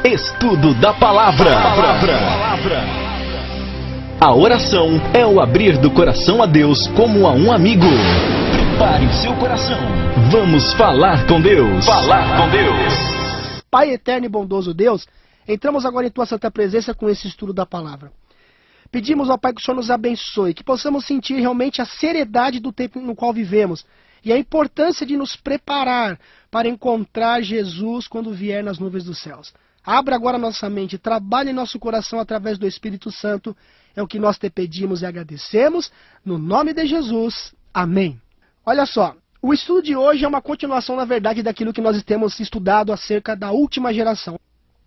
Estudo da Palavra. A oração é o abrir do coração a Deus como a um amigo. Prepare o seu coração. Vamos falar com Deus. Pai eterno e bondoso Deus, entramos agora em Tua Santa Presença com esse estudo da Palavra. Pedimos ao Pai que o Senhor nos abençoe, que possamos sentir realmente a seriedade do tempo no qual vivemos e a importância de nos preparar para encontrar Jesus quando vier nas nuvens dos céus. Abra agora nossa mente, trabalhe em nosso coração através do Espírito Santo. É o que nós te pedimos e agradecemos. No nome de Jesus. Amém. Olha só, o estudo de hoje é uma continuação, na verdade, daquilo que nós temos estudado acerca da última geração.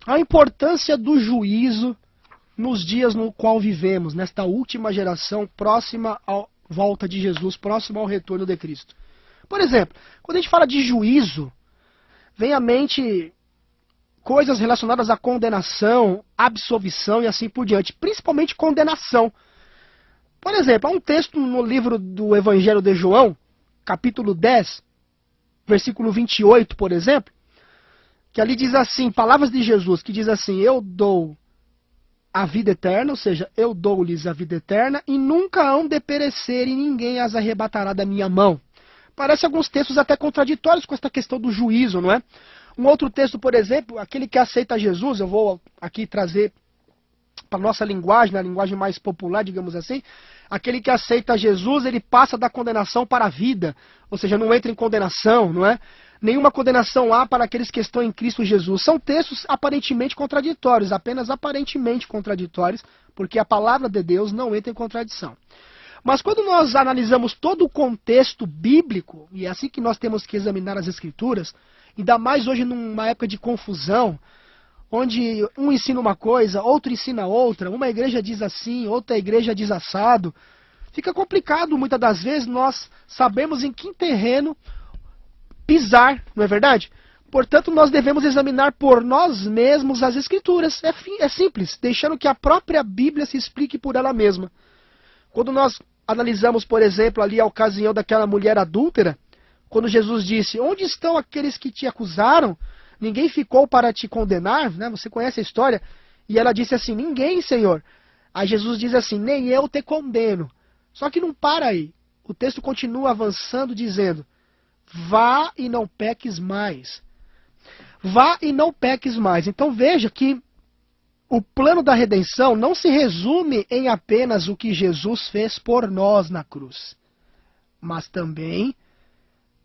A importância do juízo nos dias no qual vivemos, nesta última geração, próxima à volta de Jesus, próxima ao retorno de Cristo. Por exemplo, quando a gente fala de juízo, vem à mente coisas relacionadas à condenação, absolvição e assim por diante, principalmente condenação. Por exemplo, há um texto no livro do Evangelho de João, capítulo 10, versículo 28, por exemplo, que ali diz assim, palavras de Jesus, que diz assim, eu dou a vida eterna, ou seja, eu dou-lhes a vida eterna, e nunca hão de perecer, e ninguém as arrebatará da minha mão. Parece alguns textos até contraditórios com esta questão do juízo, não é? Um outro texto, por exemplo, aquele que aceita Jesus, eu vou aqui trazer para a nossa linguagem, na linguagem mais popular, digamos assim, aquele que aceita Jesus, ele passa da condenação para a vida, ou seja, não entra em condenação, não é? Nenhuma condenação há para aqueles que estão em Cristo Jesus. São textos aparentemente contraditórios, apenas aparentemente contraditórios, porque a palavra de Deus não entra em contradição. Mas quando nós analisamos todo o contexto bíblico, e é assim que nós temos que examinar as Escrituras, ainda mais hoje numa época de confusão, onde um ensina uma coisa, outro ensina outra, uma igreja diz assim, outra igreja diz assado, fica complicado muitas das vezes nós sabemos em que terreno pisar, não é verdade? Portanto, nós devemos examinar por nós mesmos as Escrituras. É simples, deixando que a própria Bíblia se explique por ela mesma. Quando nós analisamos, por exemplo, ali a ocasião daquela mulher adúltera, quando Jesus disse, onde estão aqueles que te acusaram? Ninguém ficou para te condenar, né? Você conhece a história? E ela disse assim, ninguém, Senhor. Aí Jesus diz assim, nem eu te condeno. Só que não para aí. O texto continua avançando dizendo, vá e não peques mais. Vá e não peques mais. Então veja que o plano da redenção não se resume em apenas o que Jesus fez por nós na cruz, mas também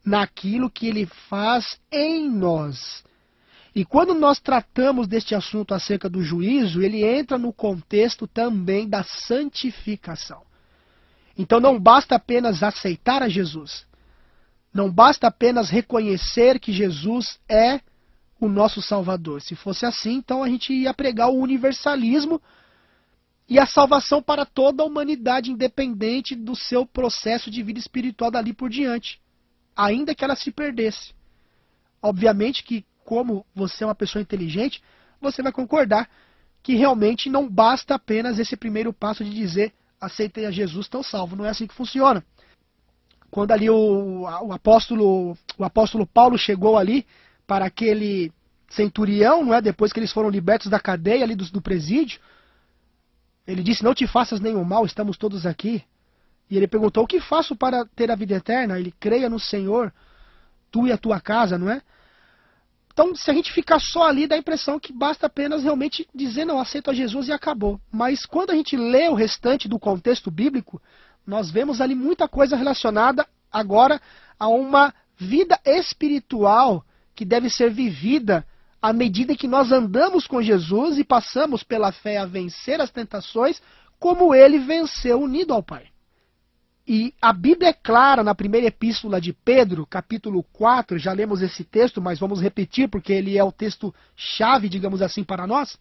naquilo que ele faz em nós. E quando nós tratamos deste assunto acerca do juízo, ele entra no contexto também da santificação. Então não basta apenas aceitar a Jesus. Não basta apenas reconhecer que Jesus é o nosso Salvador. Se fosse assim, então a gente ia pregar o universalismo e a salvação para toda a humanidade, independente do seu processo de vida espiritual dali por diante, ainda que ela se perdesse. Obviamente que, como você é uma pessoa inteligente, você vai concordar que realmente não basta apenas esse primeiro passo de dizer aceitei a Jesus, estou salvo. Não é assim que funciona. Quando ali o apóstolo Paulo chegou ali para aquele centurião, não é? Depois que eles foram libertos da cadeia ali do presídio, ele disse, não te faças nenhum mal, estamos todos aqui. E ele perguntou, o que faço para ter a vida eterna? Ele, creia no Senhor, tu e a tua casa, não é? Então, se a gente ficar só ali, dá a impressão que basta apenas realmente dizer, não, aceito a Jesus e acabou. Mas quando a gente lê o restante do contexto bíblico, nós vemos ali muita coisa relacionada agora a uma vida espiritual que deve ser vivida à medida que nós andamos com Jesus e passamos pela fé a vencer as tentações, como ele venceu unido ao Pai. E a Bíblia é clara na primeira epístola de Pedro, capítulo 4, já lemos esse texto, mas vamos repetir porque ele é o texto-chave, digamos assim, para nós.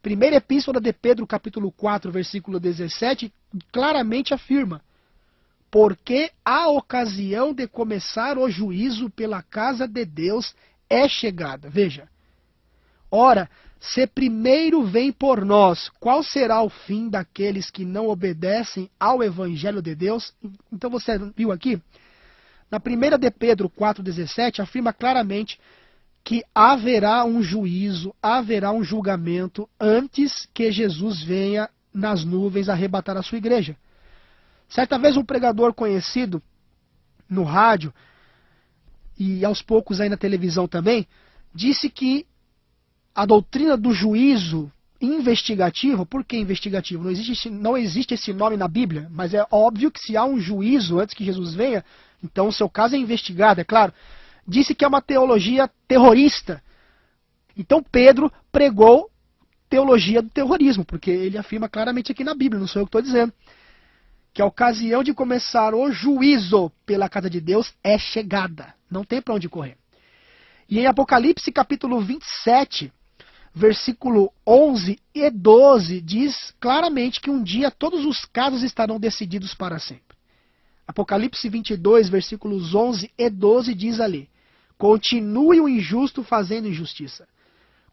Primeira epístola de Pedro, capítulo 4, versículo 17, claramente afirma, porque a ocasião de começar o juízo pela casa de Deus é chegada. Veja, ora, se primeiro vem por nós, qual será o fim daqueles que não obedecem ao Evangelho de Deus? Então você viu aqui, na primeira de Pedro 4,17, afirma claramente que haverá um juízo, haverá um julgamento antes que Jesus venha nas nuvens arrebatar a sua igreja. Certa vez um pregador conhecido no rádio e aos poucos aí na televisão também, disse que a doutrina do juízo investigativo, por que investigativo? Não existe esse nome na Bíblia, mas é óbvio que se há um juízo antes que Jesus venha, então o seu caso é investigado, é claro. Disse que é uma teologia terrorista. Então Pedro pregou teologia do terrorismo, porque ele afirma claramente aqui na Bíblia, não sou eu que estou dizendo, que a ocasião de começar o juízo pela casa de Deus é chegada, não tem para onde correr. E em Apocalipse capítulo 27, versículo 11 e 12, diz claramente que um dia todos os casos estarão decididos para sempre. Apocalipse 22, versículos 11 e 12 diz ali: continue o injusto fazendo injustiça.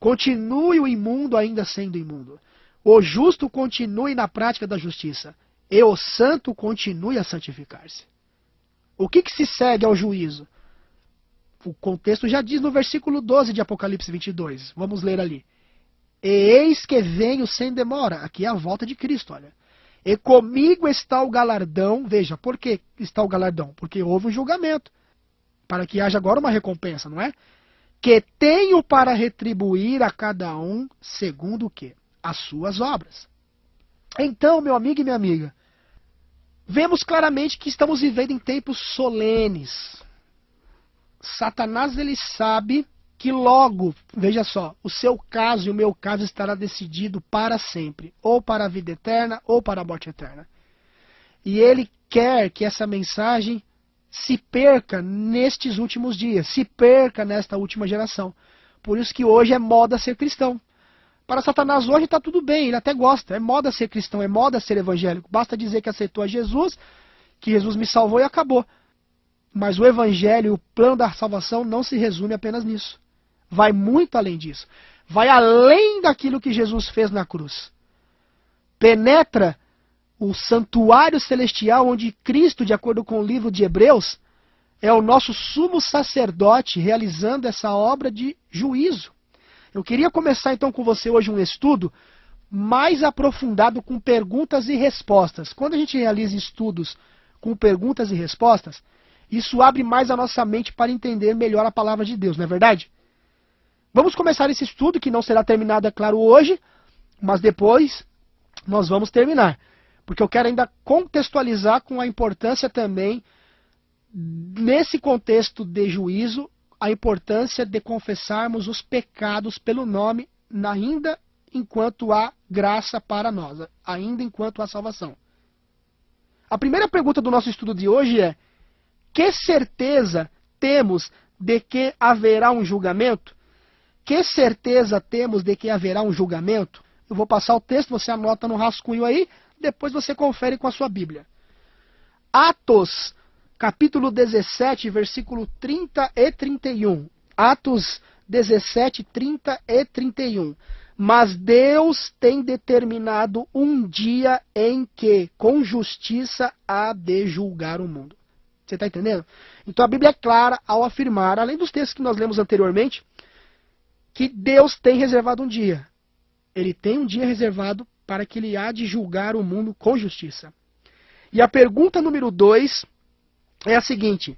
Continue o imundo ainda sendo imundo. O justo continue na prática da justiça. E o santo continue a santificar-se. O que se segue ao juízo? O contexto já diz no versículo 12 de Apocalipse 22. Vamos ler ali. E eis que venho sem demora. Aqui é a volta de Cristo, olha. E comigo está o galardão. Veja, por que está o galardão? Porque houve um julgamento. Para que haja agora uma recompensa, não é? Que tenho para retribuir a cada um segundo o quê? As suas obras. Então, meu amigo e minha amiga, vemos claramente que estamos vivendo em tempos solenes. Satanás, ele sabe que logo, veja só, o seu caso e o meu caso estará decidido para sempre, ou para a vida eterna, ou para a morte eterna. E ele quer que essa mensagem se perca nestes últimos dias, se perca nesta última geração. Por isso que hoje é moda ser cristão. Para Satanás hoje está tudo bem, ele até gosta, é moda ser cristão, é moda ser evangélico. Basta dizer que aceitou a Jesus, que Jesus me salvou e acabou. Mas o evangelho, o plano da salvação não se resume apenas nisso. Vai muito além disso. Vai além daquilo que Jesus fez na cruz. Penetra o santuário celestial onde Cristo, de acordo com o livro de Hebreus, é o nosso sumo sacerdote realizando essa obra de juízo. Eu queria começar então com você hoje um estudo mais aprofundado com perguntas e respostas. Quando a gente realiza estudos com perguntas e respostas, isso abre mais a nossa mente para entender melhor a palavra de Deus, não é verdade? Vamos começar esse estudo, que não será terminado, é claro, hoje, mas depois nós vamos terminar. Porque eu quero ainda contextualizar com a importância também, nesse contexto de juízo, a importância de confessarmos os pecados pelo nome, ainda enquanto há graça para nós, ainda enquanto há salvação. A primeira pergunta do nosso estudo de hoje é: que certeza temos de que haverá um julgamento? Que certeza temos de que haverá um julgamento? Eu vou passar o texto, você anota no rascunho aí, depois você confere com a sua Bíblia. Atos, capítulo 17, versículo 30 e 31. Atos 17, 30 e 31. Mas Deus tem determinado um dia em que, com justiça, há de julgar o mundo. Você está entendendo? Então a Bíblia é clara ao afirmar, além dos textos que nós lemos anteriormente, que Deus tem reservado um dia. Ele tem um dia reservado para que ele há de julgar o mundo com justiça. E a pergunta número 2 é a seguinte: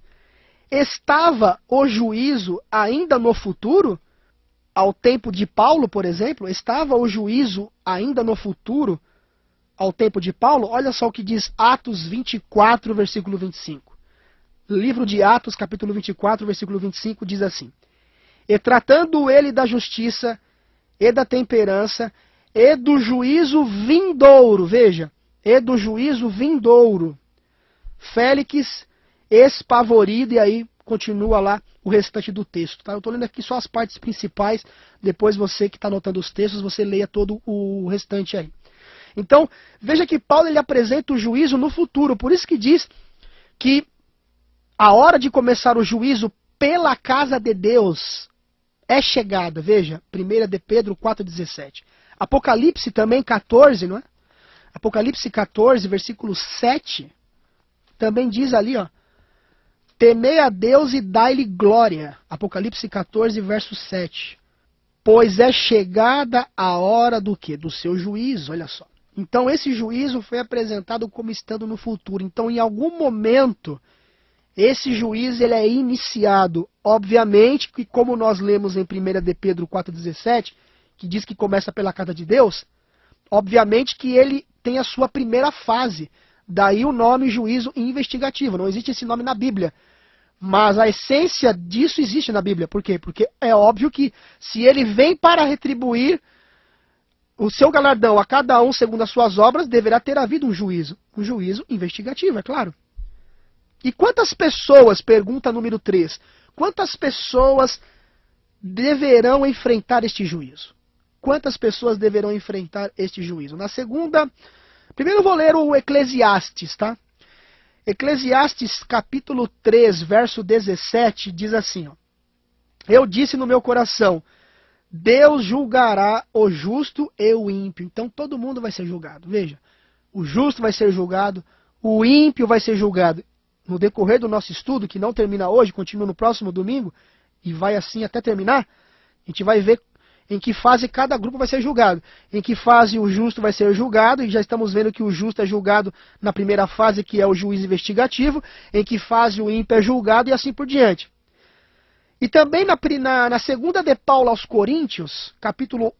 estava o juízo ainda no futuro? Ao tempo de Paulo, por exemplo, estava o juízo ainda no futuro? Ao tempo de Paulo? Olha só o que diz Atos 24, versículo 25. Livro de Atos, capítulo 24, versículo 25, diz assim: e tratando ele da justiça, e da temperança, e do juízo vindouro, veja, e do juízo vindouro, Félix, espavorido, e aí continua lá o restante do texto. Tá? Eu estou lendo aqui só as partes principais, depois você que está anotando os textos, você leia todo o restante aí. Então, veja que Paulo ele apresenta o juízo no futuro, por isso que diz que a hora de começar o juízo pela casa de Deus é chegada. Veja, 1 de Pedro 4,17. Apocalipse também 14, não é? Apocalipse 14, versículo 7, também diz ali, ó: temei a Deus e dai-lhe glória. Apocalipse 14, verso 7. Pois é chegada a hora do quê? Do seu juízo, olha só. Então esse juízo foi apresentado como estando no futuro. Então em algum momento, esse juízo ele é iniciado. Obviamente que como nós lemos em 1 de Pedro 4,17, que diz que começa pela carta de Deus, obviamente que ele tem a sua primeira fase. Daí o nome juízo investigativo. Não existe esse nome na Bíblia. Mas a essência disso existe na Bíblia. Por quê? Porque é óbvio que se ele vem para retribuir o seu galardão a cada um segundo as suas obras, deverá ter havido um juízo. Um juízo investigativo, é claro. E quantas pessoas, pergunta número 3, quantas pessoas deverão enfrentar este juízo? Quantas pessoas deverão enfrentar este juízo? Na segunda, primeiro eu vou ler o Eclesiastes, tá? Eclesiastes capítulo 3, verso 17, diz assim, ó, eu disse no meu coração, Deus julgará o justo e o ímpio. Então todo mundo vai ser julgado. Veja, o justo vai ser julgado, o ímpio vai ser julgado. No decorrer do nosso estudo, que não termina hoje, continua no próximo domingo, e vai assim até terminar, a gente vai ver em que fase cada grupo vai ser julgado. Em que fase o justo vai ser julgado, e já estamos vendo que o justo é julgado na primeira fase, que é o juízo investigativo, em que fase o ímpio é julgado e assim por diante. E também na segunda de Paulo aos Coríntios, capítulo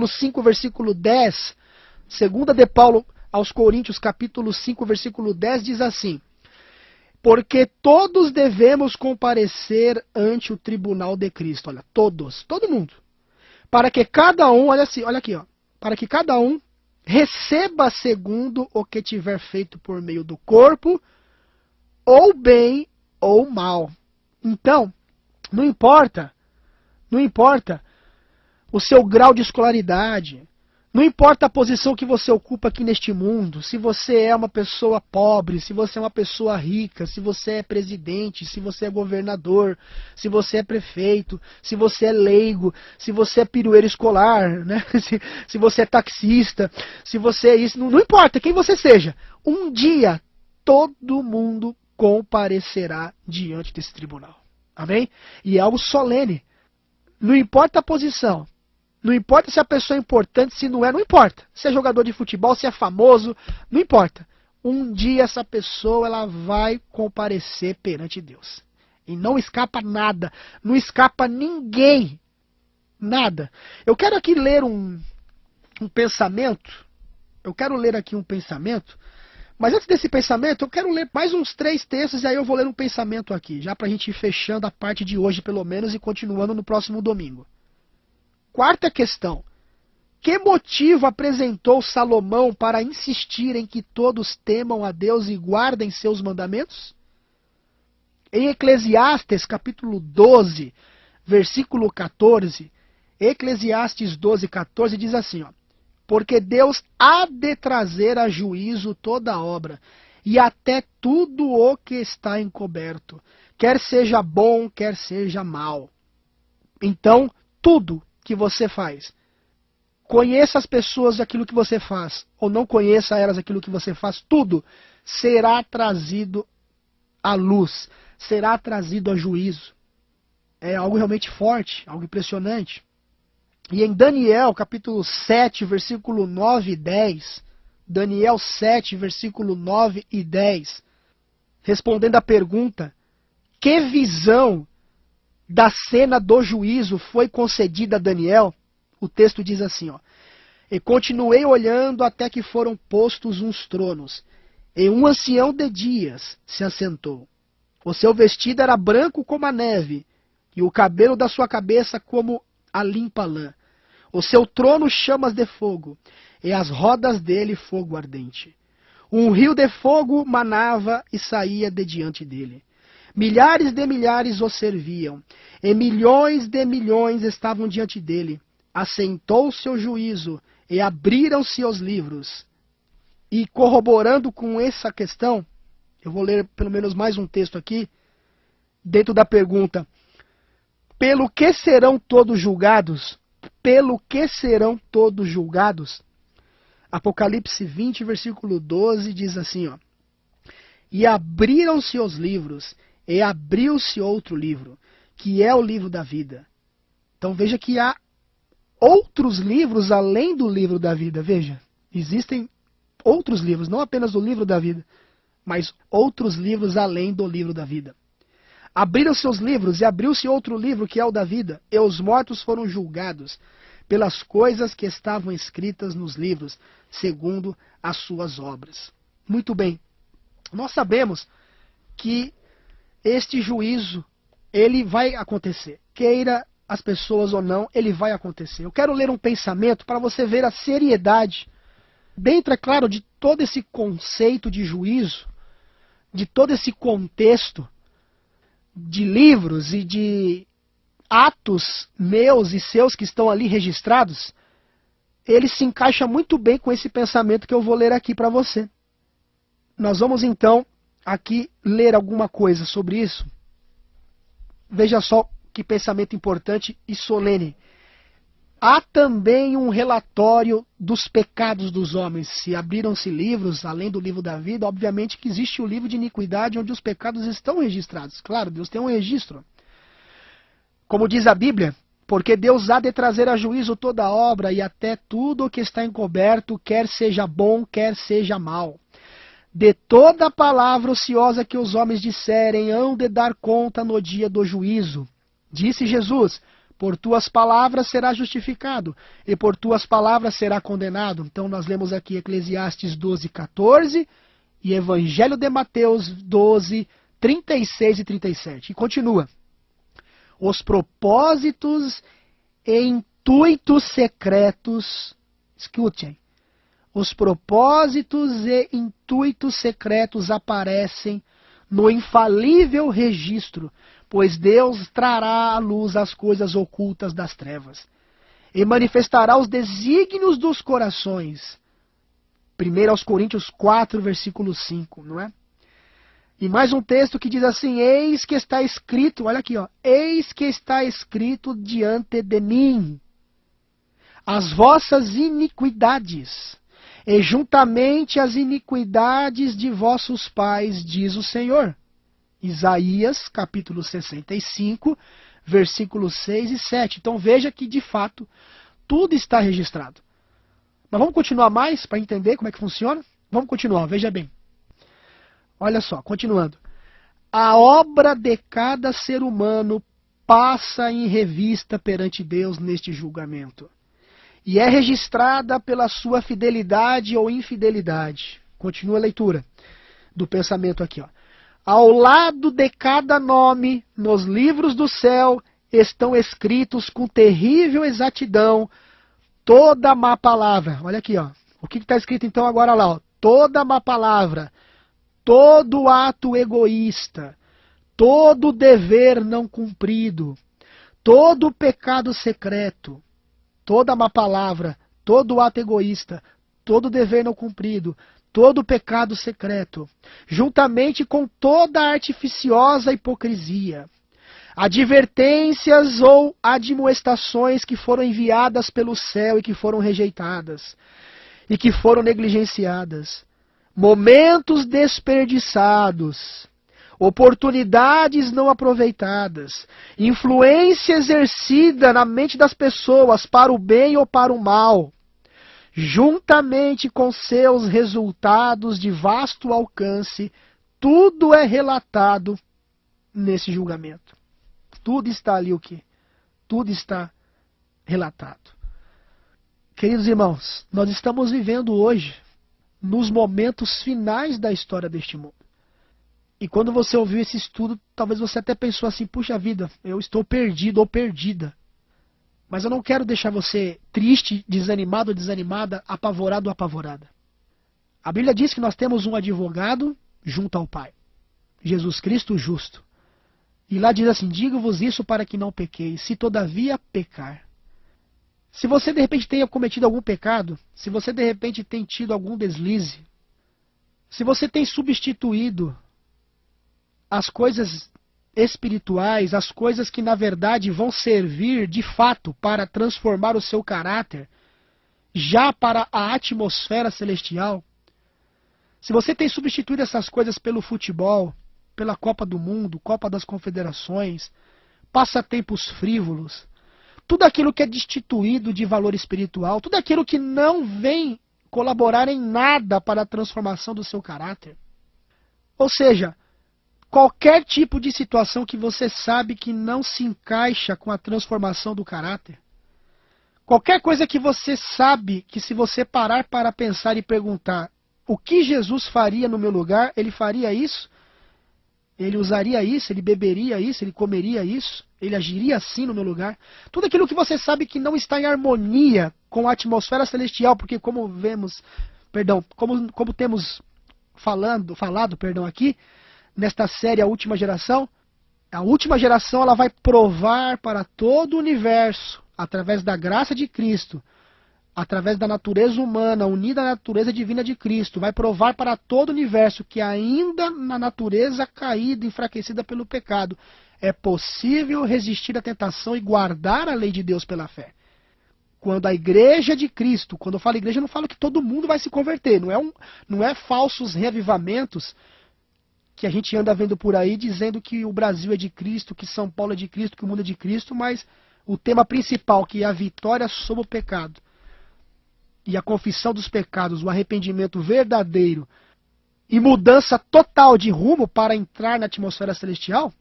5, versículo 10, segunda de Paulo aos Coríntios, capítulo 5, versículo 10, diz assim, porque todos devemos comparecer ante o tribunal de Cristo. Olha, todos, todo mundo. Para que cada um, olha aqui, ó, para que cada um receba segundo o que tiver feito por meio do corpo, ou bem ou mal. Então, não importa o seu grau de escolaridade, não importa a posição que você ocupa aqui neste mundo, se você é uma pessoa pobre, se você é uma pessoa rica, se você é presidente, se você é governador, se você é prefeito, se você é leigo, se você é pirueiro escolar, né? se você é taxista, se você é isso, não importa quem você seja, um dia todo mundo comparecerá diante desse tribunal. Amém? E é algo solene. Não importa a posição. Não importa se a pessoa é importante, se não é, não importa. Se é jogador de futebol, se é famoso, não importa. Um dia essa pessoa ela vai comparecer perante Deus. E não escapa nada. Não escapa ninguém. Nada. Eu quero aqui ler um pensamento. Eu quero ler aqui um pensamento. Mas antes desse pensamento, eu quero ler mais uns 3 textos e aí eu vou ler um pensamento aqui. Já para a gente ir fechando a parte de hoje, pelo menos, e continuando no próximo domingo. Quarta questão. Que motivo apresentou Salomão para insistir em que todos temam a Deus e guardem seus mandamentos? Em Eclesiastes, capítulo 12, versículo 14, Eclesiastes 12, 14 diz assim, ó, porque Deus há de trazer a juízo toda a obra, e até tudo o que está encoberto, quer seja bom, quer seja mal. Então, tudo que você faz. Conheça as pessoas daquilo que você faz, ou não conheça elas daquilo que você faz, tudo será trazido à luz, será trazido a juízo. É algo realmente forte, algo impressionante. E em Daniel, capítulo 7, versículo 9 e 10, Daniel 7, versículo 9 e 10, respondendo à pergunta, que visão da cena do juízo foi concedida a Daniel, o texto diz assim, ó, e continuei olhando até que foram postos uns tronos, e um ancião de dias se assentou. O seu vestido era branco como a neve, e o cabelo da sua cabeça como a limpa lã. O seu trono chamas de fogo, e as rodas dele fogo ardente. Um rio de fogo manava e saía de diante dele. Milhares de milhares o serviam, e milhões de milhões estavam diante dele. Assentou-se o juízo, e abriram-se os livros. E corroborando com essa questão, eu vou ler pelo menos mais um texto aqui, dentro da pergunta, pelo que serão todos julgados? Pelo que serão todos julgados? Apocalipse 20, versículo 12, diz assim, ó, e abriram-se os livros, e abriu-se outro livro, que é o livro da vida. Então veja que há outros livros além do livro da vida. Veja, existem outros livros, não apenas o livro da vida, mas outros livros além do livro da vida. Abriram-se os livros, e abriu-se outro livro, que é o da vida, e os mortos foram julgados pelas coisas que estavam escritas nos livros, segundo as suas obras. Muito bem, nós sabemos que este juízo, ele vai acontecer. Queira as pessoas ou não, ele vai acontecer. Eu quero ler um pensamento para você ver a seriedade, dentro, é claro, de todo esse conceito de juízo, de todo esse contexto de livros e de atos meus e seus que estão ali registrados, ele se encaixa muito bem com esse pensamento que eu vou ler aqui para você. Nós vamos então aqui ler alguma coisa sobre isso. Veja só que pensamento importante e solene. Há também um relatório dos pecados dos homens. Se abriram-se livros, além do livro da vida, obviamente que existe o livro de iniquidade, onde os pecados estão registrados. Claro, Deus tem um registro. Como diz a Bíblia, porque Deus há de trazer a juízo toda obra e até tudo o que está encoberto, quer seja bom, quer seja mal. De toda palavra ociosa que os homens disserem, hão de dar conta no dia do juízo. Disse Jesus: por tuas palavras será justificado, e por tuas palavras será condenado. Então nós lemos aqui Eclesiastes 12:14 e Evangelho de Mateus 12:36 e 37. E continua. Os propósitos e intuitos secretos, escutem, os propósitos e intuitos secretos aparecem no infalível registro, pois Deus trará à luz as coisas ocultas das trevas e manifestará os desígnios dos corações. 1 Coríntios 4, versículo 5, não é? E mais um texto que diz assim: eis que está escrito, olha aqui, ó, eis que está escrito diante de mim as vossas iniquidades, e juntamente as iniquidades de vossos pais, diz o Senhor. Isaías, capítulo 65, versículos 6 e 7. Então veja que, de fato, tudo está registrado. Mas vamos continuar mais para entender como é que funciona? Vamos continuar, veja bem. Olha só, continuando. A obra de cada ser humano passa em revista perante Deus neste julgamento. E é registrada pela sua fidelidade ou infidelidade. Continua a leitura do pensamento aqui, ó. Ao lado de cada nome, nos livros do céu, estão escritos com terrível exatidão toda má palavra. Olha aqui, ó. O que está escrito então agora lá, ó? Toda má palavra, todo ato egoísta, todo dever não cumprido, todo pecado secreto, toda má palavra, todo ato egoísta, todo dever não cumprido, todo pecado secreto, juntamente com toda artificiosa hipocrisia, advertências ou admoestações que foram enviadas pelo céu e que foram rejeitadas, e que foram negligenciadas, momentos desperdiçados, oportunidades não aproveitadas, influência exercida na mente das pessoas para o bem ou para o mal, juntamente com seus resultados de vasto alcance, tudo é relatado nesse julgamento. Tudo está ali o quê? Tudo está relatado. Queridos irmãos, nós estamos vivendo hoje nos momentos finais da história deste mundo. E quando você ouviu esse estudo, talvez você até pensou assim: puxa vida, eu estou perdido ou perdida. Mas eu não quero deixar você triste, desanimado ou desanimada, apavorado ou apavorada. A Bíblia diz que nós temos um advogado junto ao Pai, Jesus Cristo justo. E lá diz assim: digo-vos isso para que não pequeis, se todavia pecar. Se você de repente tenha cometido algum pecado, se você de repente tem tido algum deslize, se você tem substituído as coisas espirituais, as coisas que na verdade vão servir de fato para transformar o seu caráter, já para a atmosfera celestial, se você tem substituído essas coisas pelo futebol, pela Copa do Mundo, Copa das Confederações, passatempos frívolos, tudo aquilo que é destituído de valor espiritual, tudo aquilo que não vem colaborar em nada para a transformação do seu caráter. Ou seja, qualquer tipo de situação que você sabe que não se encaixa com a transformação do caráter, qualquer coisa que você sabe que se você parar para pensar e perguntar o que Jesus faria no meu lugar, ele faria isso? Ele usaria isso? Ele beberia isso? Ele comeria isso? Ele agiria assim no meu lugar? Tudo aquilo que você sabe que não está em harmonia com a atmosfera celestial, porque como temos falado aqui, nesta série A Última Geração ela vai provar para todo o universo, através da graça de Cristo, através da natureza humana unida à natureza divina de Cristo, vai provar para todo o universo que ainda na natureza caída, enfraquecida pelo pecado, é possível resistir à tentação e guardar a lei de Deus pela fé. Quando a igreja de Cristo, quando eu falo igreja, eu não falo que todo mundo vai se converter, não é falsos reavivamentos que a gente anda vendo por aí dizendo que o Brasil é de Cristo, que São Paulo é de Cristo, que o mundo é de Cristo, mas o tema principal, que é a vitória sobre o pecado, e a confissão dos pecados, o arrependimento verdadeiro e mudança total de rumo para entrar na atmosfera celestial,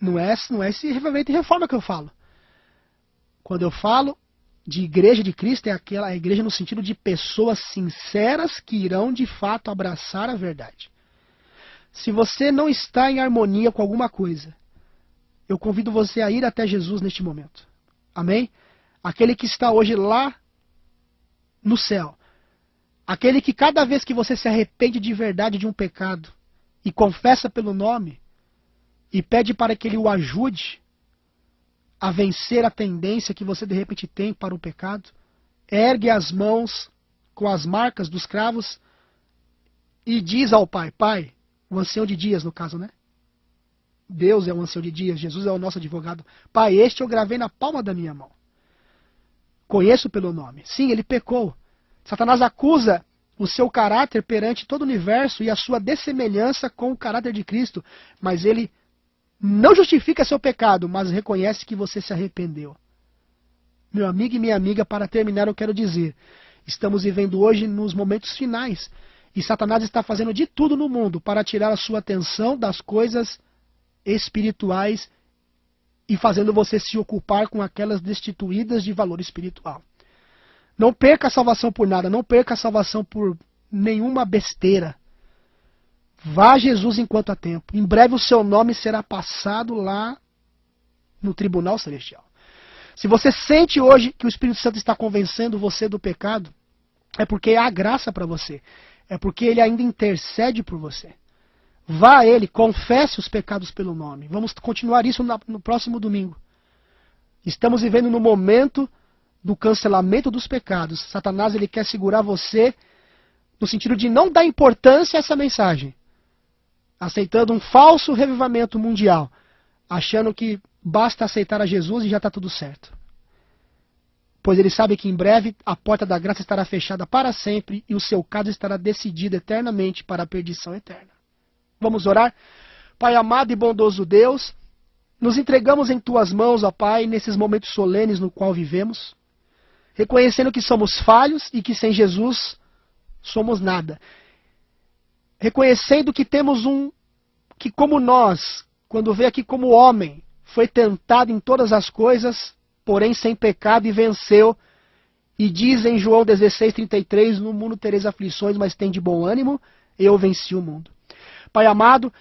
não é esse reavivamento e reforma que eu falo. Quando eu falo de igreja de Cristo, é aquela igreja no sentido de pessoas sinceras que irão de fato abraçar a verdade. Se você não está em harmonia com alguma coisa, eu convido você a ir até Jesus neste momento. Amém? Aquele que está hoje lá no céu. Aquele que cada vez que você se arrepende de verdade de um pecado e confessa pelo nome e pede para que ele o ajude a vencer a tendência que você de repente tem para o pecado, ergue as mãos com as marcas dos cravos e diz ao Pai, Pai, o ancião de dias no caso, né? Deus é o ancião de dias, Jesus é o nosso advogado. Pai, este eu gravei na palma da minha mão. Conheço pelo nome. Sim, ele pecou. Satanás acusa o seu caráter perante todo o universo e a sua dessemelhança com o caráter de Cristo, mas ele não justifica seu pecado, mas reconhece que você se arrependeu. Meu amigo e minha amiga, para terminar eu quero dizer, estamos vivendo hoje nos momentos finais, e Satanás está fazendo de tudo no mundo para tirar a sua atenção das coisas espirituais e fazendo você se ocupar com aquelas destituídas de valor espiritual. Não perca a salvação por nada, não perca a salvação por nenhuma besteira. Vá a Jesus enquanto há tempo. Em breve o seu nome será passado lá no tribunal celestial. Se você sente hoje que o Espírito Santo está convencendo você do pecado, é porque há graça para você. É porque ele ainda intercede por você. Vá a ele, confesse os pecados pelo nome. Vamos continuar isso no próximo domingo. Estamos vivendo no momento do cancelamento dos pecados. Satanás ele quer segurar você no sentido de não dar importância a essa mensagem. Aceitando um falso revivamento mundial. Achando que basta aceitar a Jesus e já está tudo certo. Pois ele sabe que em breve a porta da graça estará fechada para sempre e o seu caso estará decidido eternamente para a perdição eterna. Vamos orar? Pai amado e bondoso Deus, nos entregamos em Tuas mãos, ó Pai, nesses momentos solenes no qual vivemos, reconhecendo que somos falhos e que sem Jesus somos nada. Reconhecendo que temos que como nós, quando veio aqui como homem, foi tentado em todas as coisas, porém sem pecado e venceu. E diz em João 16:33, no mundo tereis aflições, mas tem de bom ânimo, eu venci o mundo. Pai amado,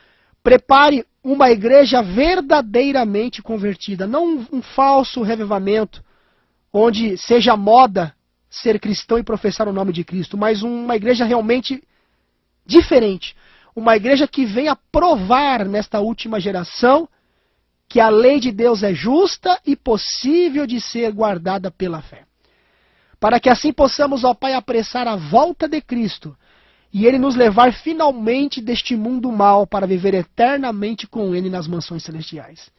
prepare uma igreja verdadeiramente convertida, não um falso revivamento, onde seja moda ser cristão e professar o nome de Cristo, mas uma igreja realmente diferente. Uma igreja que venha provar nesta última geração que a lei de Deus é justa e possível de ser guardada pela fé. Para que assim possamos, ó Pai, apressar a volta de Cristo e Ele nos levar finalmente deste mundo mau para viver eternamente com Ele nas mansões celestiais.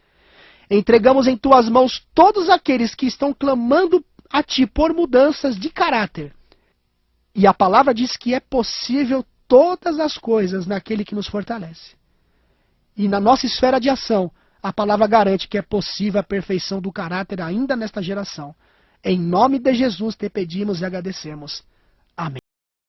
Entregamos em Tuas mãos todos aqueles que estão clamando a Ti por mudanças de caráter. E a palavra diz que é possível todas as coisas naquele que nos fortalece. E na nossa esfera de ação, a palavra garante que é possível a perfeição do caráter ainda nesta geração. Em nome de Jesus te pedimos e agradecemos.